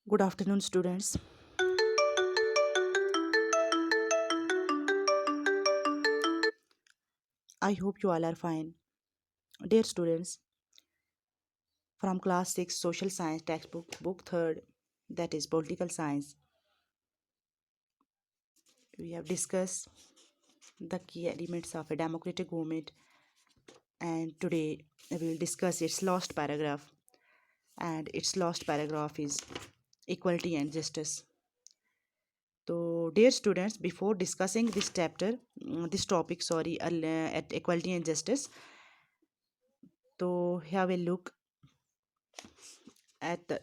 Good afternoon, students. I hope you all are fine. Dear students, from class 6 social science textbook, book 3rd, that is political science, we have discussed the key elements of a democratic government, and today we will discuss its last paragraph. And its last paragraph is equality and justice. So, dear students, before discussing this chapter, this topic, sorry, at equality and justice, so have a look at the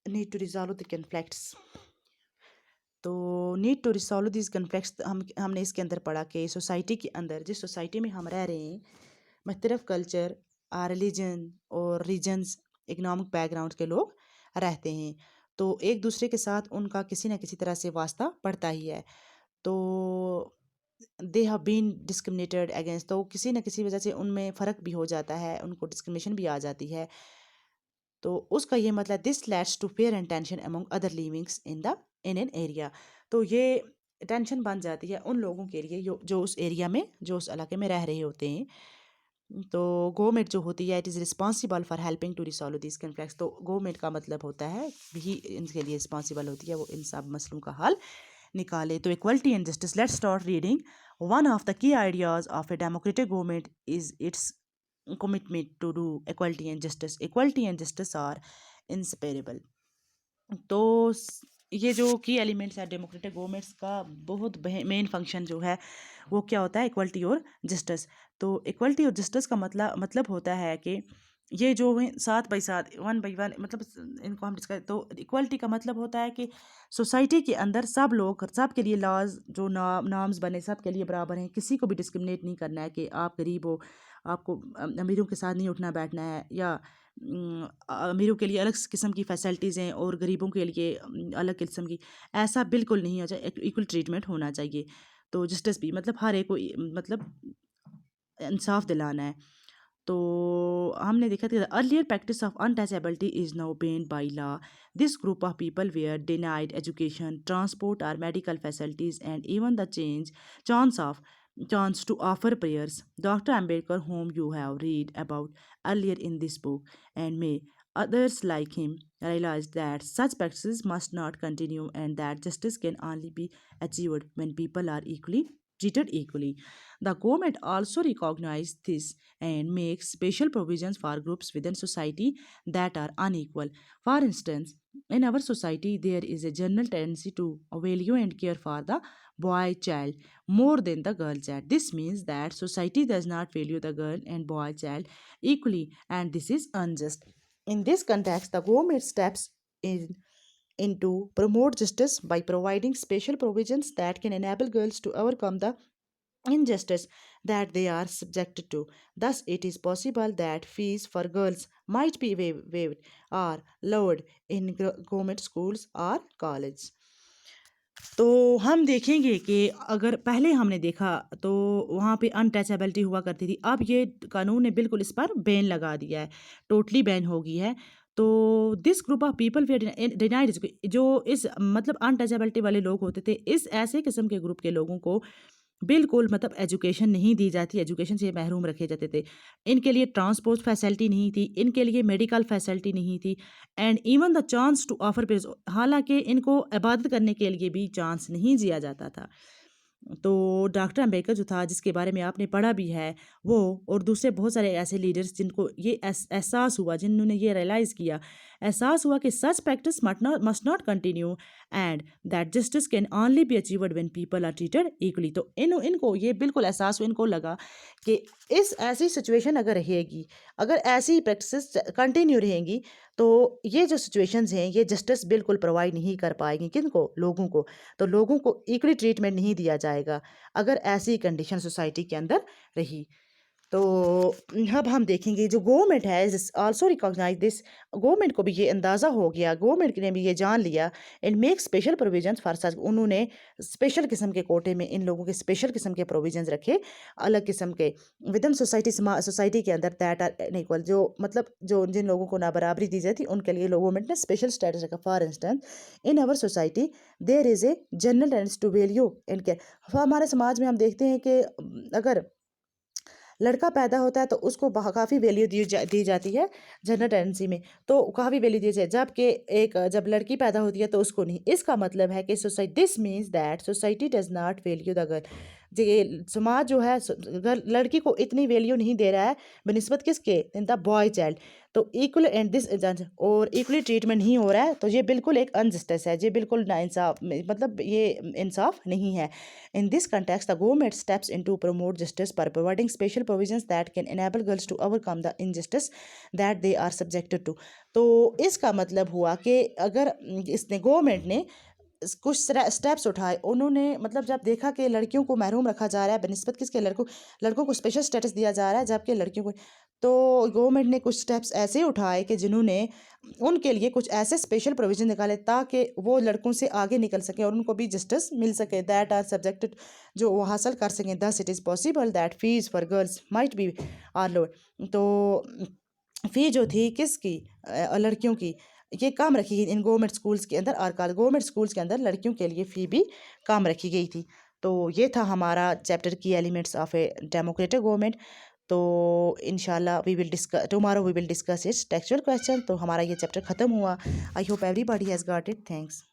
need to resolve the conflicts. तो need to resolve this conflicts हमने इसके अंदर पढ़ा कि society के अंदर जिस society में हम रह रहे हैं मुख्तलिफ कल्चर रिलीजन और रीजन्स इकनॉमिक बैकग्राउंड के लोग रहते हैं। तो एक दूसरे के साथ उनका किसी न किसी तरह से वास्ता पड़ता ही है। तो they have been discriminated against, तो किसी न किसी वजह से उनमें फ़र्क भी हो जाता है, उनको डिस्क्रिमिनेशन भी आ जाती है। तो उसका ये मतलब this leads to fear and tension among other livings in an area. तो ये टेंशन बन जाती है उन लोगों के लिए जो उस एरिया में जो उस इलाके में रह रहे होते हैं। तो गवर्नमेंट जो होती है it is responsible for helping to resolve this conflicts. तो गवर्नमेंट का मतलब होता है भी इनके लिए रिस्पॉन्सिबल होती है, वो इन सब मसलों का हल निकाले। तो equality and justice, let's start reading. One of the key ideas of a democratic government is it's commitment to do equality and justice. Equality and justice are inseparable. तो ये जो की एलिमेंट्स है डेमोक्रेटिक गवर्नमेंट्स का बहुत main function जो है वो क्या होता है, इक्वलिटी और जस्टिस। तो इक्वलिटी और जस्टिस का मतलब होता है कि ये जो है साथ बाई साथ वन बाई वन, मतलब इनको हम डिस्कस। तो इक्वलिटी का मतलब होता है कि सोसाइटी के अंदर सब लोग, सब के लिए लॉज जो नॉर्म्स बने सब के लिए बराबर हैं। किसी को भी डिस्क्रिमिनेट नहीं करना है कि आप गरीब हो, आपको अमीरों के साथ नहीं उठना बैठना है, या अमीरों के लिए अलग किस्म की फैसिलिटीज़ हैं और गरीबों के लिए अलग किस्म की। ऐसा बिल्कुल नहीं हो जाए, इक्वल ट्रीटमेंट होना चाहिए। तो जस्टिस भी मतलब हर एक को मतलब इंसाफ दिलाना है। तो हमने देखा था earlier practice of untouchability is now banned by law. This group of people were denied education, transport और medical facilities and even the chance of chance to offer prayers. Dr. Ambedkar, whom you have read about earlier in this book, and may others like him, realized that such practices must not continue and that justice can only be achieved when people are equally treated equally. The government also recognizes this and makes special provisions for groups within society that are unequal. For instance, in our society, there is a general tendency to value and care for the boy child more than the girl child. This means that society does not value the girl and boy child equally, and this is unjust. In this context, the government steps in to promote justice by providing special provisions that can enable girls to overcome the injustice that they are subjected to. Thus, it is possible that fees for girls might be waived or lowered in government schools or colleges. तो हम देखेंगे कि अगर पहले हमने देखा तो वहाँ पे अनटचेबिलिटी हुआ करती थी, अब ये कानून ने बिल्कुल इस पर बैन लगा दिया है, टोटली बैन हो गई है। तो this group of people way denied, जो इस मतलब अनटचेबिलिटी वाले लोग होते थे, इस ऐसे किस्म के ग्रुप के लोगों को बिल्कुल मतलब एजुकेशन नहीं दी जाती, एजुकेशन से महरूम रखे जाते थे। इनके लिए ट्रांसपोर्ट फैसिलिटी नहीं थी, इनके लिए मेडिकल फैसिलिटी नहीं थी, and even the chance to offer prayers, हालांकि इनको इबादत करने के लिए भी चांस नहीं दिया जाता था। तो डॉक्टर अम्बेडकर जो था, जिसके बारे में आपने पढ़ा भी है, वो और दूसरे बहुत सारे ऐसे लीडर्स जिनको ये एहसास हुआ, जिन्होंने ये रियलाइज़ किया, एहसास हुआ कि such practice must not continue and that justice can only be achieved when people are treated equally. तो इनको ये बिल्कुल एहसास हुआ, इनको लगा कि इस ऐसी सिचुएशन अगर रहेगी, अगर ऐसी प्रैक्टिस कंटिन्यू रहेंगी, तो ये जो सिचुएशंस हैं ये जस्टिस बिल्कुल प्रोवाइड नहीं कर पाएंगी। किनको? लोगों को। तो लोगों को इक्वली ट्रीटमेंट नहीं दिया जाएगा अगर ऐसी कंडीशन सोसाइटी के अंदर रही। तो अब हम देखेंगे जो गवर्नमेंट है is also recognize this. Government को भी ये अंदाज़ा हो गया, गवर्नमेंट ने भी ये जान लिया and make special provisions for such. उन्होंने स्पेशल किस्म के कोटे में इन लोगों के स्पेशल किस्म के प्रोविजंस रखे, अलग किस्म के विद इन सोसाइटी, सोसाइटी के अंदर दैट आर अनइक्वल, जो मतलब जो जिन लोगों को ना बराबरी दी जाती उनके लिए गवर्नमेंट ने स्पेशल स्टेटस रखा। For instance in our society there is a general tendency to value and care. हमारे समाज में हम देखते हैं कि अगर लड़का पैदा होता है तो उसको काफ़ी वैल्यू दी जाती है जनरल टेंडेंसी में, तो काफ़ी वैल्यू दी जाती है, जबकि जब लड़की पैदा होती है तो उसको नहीं। इसका मतलब है कि society, this means that society does not value the girl. ये समाज जो है लड़की को इतनी वैल्यू नहीं दे रहा है बनिस्बत किसके, इन द बॉय चाइल्ड। तो इक्वल एंड दिस और इक्वली ट्रीटमेंट नहीं हो रहा है, तो ये बिल्कुल एक अनजस्टिस है, ये बिल्कुल नाइंसाफ, मतलब ये इंसाफ नहीं है। In this context, the government steps in to promote justice by providing special provisions that can enable girls to overcome the injustice that they are subjected to। तो इसका मतलब हुआ कि अगर इसने गवर्नमेंट ने कुछ स्टेप्स उठाए, उन्होंने मतलब जब देखा कि लड़कियों को महरूम रखा जा रहा है बनिस्बत किसके, लड़कों को स्पेशल स्टेटस दिया जा रहा है जबकि लड़कियों को, तो गवर्नमेंट ने कुछ स्टेप्स ऐसे उठाए कि जिन्होंने उनके लिए कुछ ऐसे स्पेशल प्रोविजन निकाले ताकि वो लड़कों से आगे निकल सकें और उनको भी जस्टिस मिल सके, दैट आर सब्जेक्टेड, जो वो हासिल कर सकें। Thus it is possible that fees for girls might be are lower. तो फ़ी जो थी किसकी, लड़कियों की, ये कम रखी गई इन गवर्नमेंट स्कूल्स के अंदर, और गवर्नमेंट स्कूल्स के अंदर लड़कियों के लिए फ़ी भी कम रखी गई थी। तो ये था हमारा चैप्टर की elements of a democratic government. तो इंशाल्लाह we will discuss tomorrow, we will discuss its textual question. तो हमारा ये चैप्टर ख़त्म हुआ। I hope everybody has got it. Thanks.